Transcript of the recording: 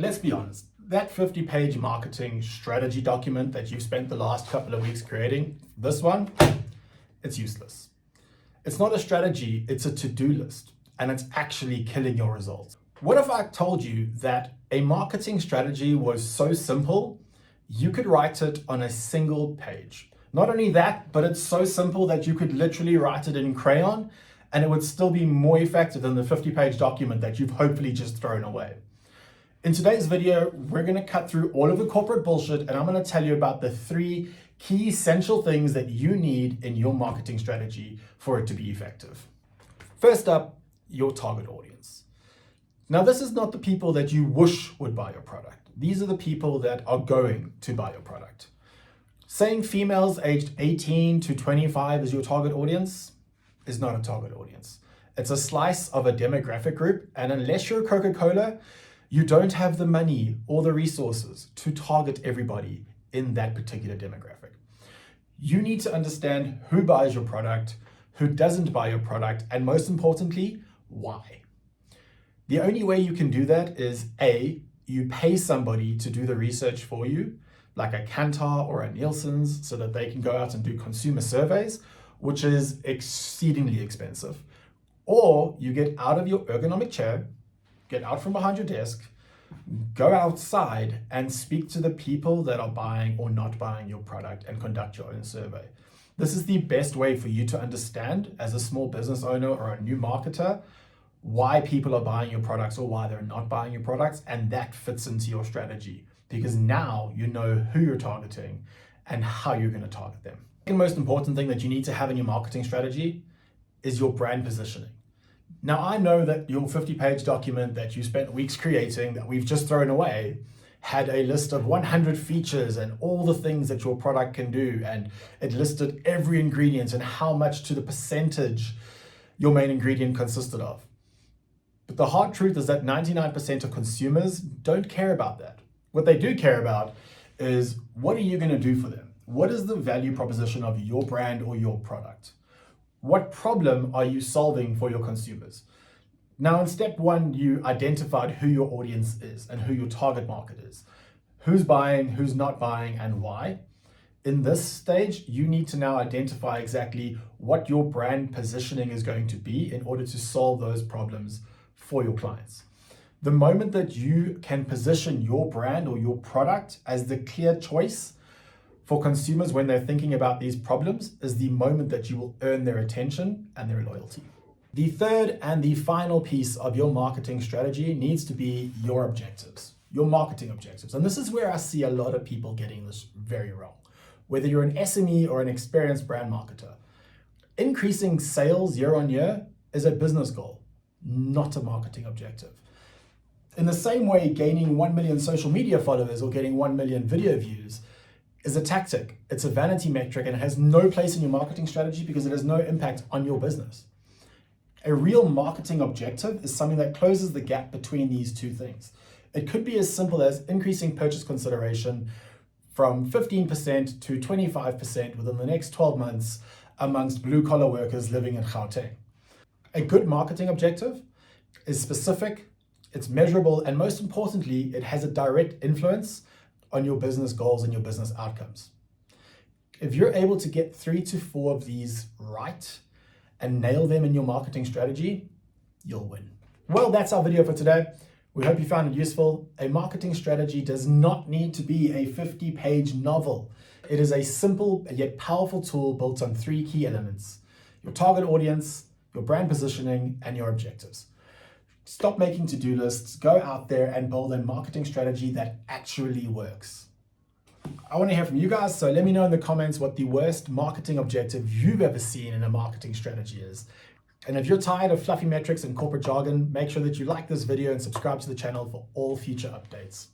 Let's be honest, that 50-page marketing strategy document that you've spent the last couple of weeks creating, this one, it's useless. It's not a strategy, it's a to-do list, and it's actually killing your results. What if I told you that a marketing strategy was so simple, you could write it on a single page? Not only that, but it's so simple that you could literally write it in crayon and it would still be more effective than the 50-page document that you've hopefully just thrown away. In today's video, we're going to cut through all of the corporate bullshit and I'm going to tell you about the 3 key essential things that you need in your marketing strategy for it to be effective. First up, your target audience. Now, this is not the people that you wish would buy your product. These are the people that are going to buy your product. Saying females aged 18 to 25 is your target audience is not a target audience. It's a slice of a demographic group, and unless you're Coca-Cola, you don't have the money or the resources to target everybody in that particular demographic. You need to understand who buys your product, who doesn't buy your product, and most importantly, why. The only way you can do that is A, you pay somebody to do the research for you, like a Kantar or a Nielsen's, so that they can go out and do consumer surveys, which is exceedingly expensive. Or you get out of your ergonomic chair, get out from behind your desk, go outside and speak to the people that are buying or not buying your product and conduct your own survey. This is the best way for you to understand as a small business owner or a new marketer why people are buying your products or why they're not buying your products, and that fits into your strategy because now you know who you're targeting and how you're going to target them. The most important thing that you need to have in your marketing strategy is your brand positioning. Now, I know that your 50-page document that you spent weeks creating that we've just thrown away had a list of 100 features and all the things that your product can do, and it listed every ingredient and how much to the percentage your main ingredient consisted of. But the hard truth is that 99% of consumers don't care about that. What they do care about is, what are you going to do for them? What is the value proposition of your brand or your product? What problem are you solving for your consumers? Now, in step 1, you identified who your audience is and who your target market is. Who's buying, who's not buying, and why. In this stage, you need to now identify exactly what your brand positioning is going to be in order to solve those problems for your clients. The moment that you can position your brand or your product as the clear choice for consumers when they're thinking about these problems is the moment that you will earn their attention and their loyalty. The third and the final piece of your marketing strategy needs to be your objectives, your marketing objectives. And this is where I see a lot of people getting this very wrong. Whether you're an SME or an experienced brand marketer, increasing sales year on year is a business goal, not a marketing objective. In the same way, gaining 1 million social media followers or getting 1 million video views is a tactic. It's a vanity metric and it has no place in your marketing strategy because it has no impact on your business. A real marketing objective is something that closes the gap between these two things. It could be as simple as increasing purchase consideration from 15% to 25% within the next 12 months amongst blue-collar workers living in Gauteng. A good marketing objective is specific, it's measurable, and most importantly, it has a direct influence on your business goals and your business outcomes. If you're able to get 3 to 4 of these right and nail them in your marketing strategy, you'll win. Well, that's our video for today. We hope you found it useful. A marketing strategy does not need to be a 50-page novel. It is a simple yet powerful tool built on 3 key elements: your target audience, your brand positioning, and your objectives. Stop making to-do lists, go out there and build a marketing strategy that actually works. I want to hear from you guys, so let me know in the comments what the worst marketing objective you've ever seen in a marketing strategy is. And if you're tired of fluffy metrics and corporate jargon, make sure that you like this video and subscribe to the channel for all future updates.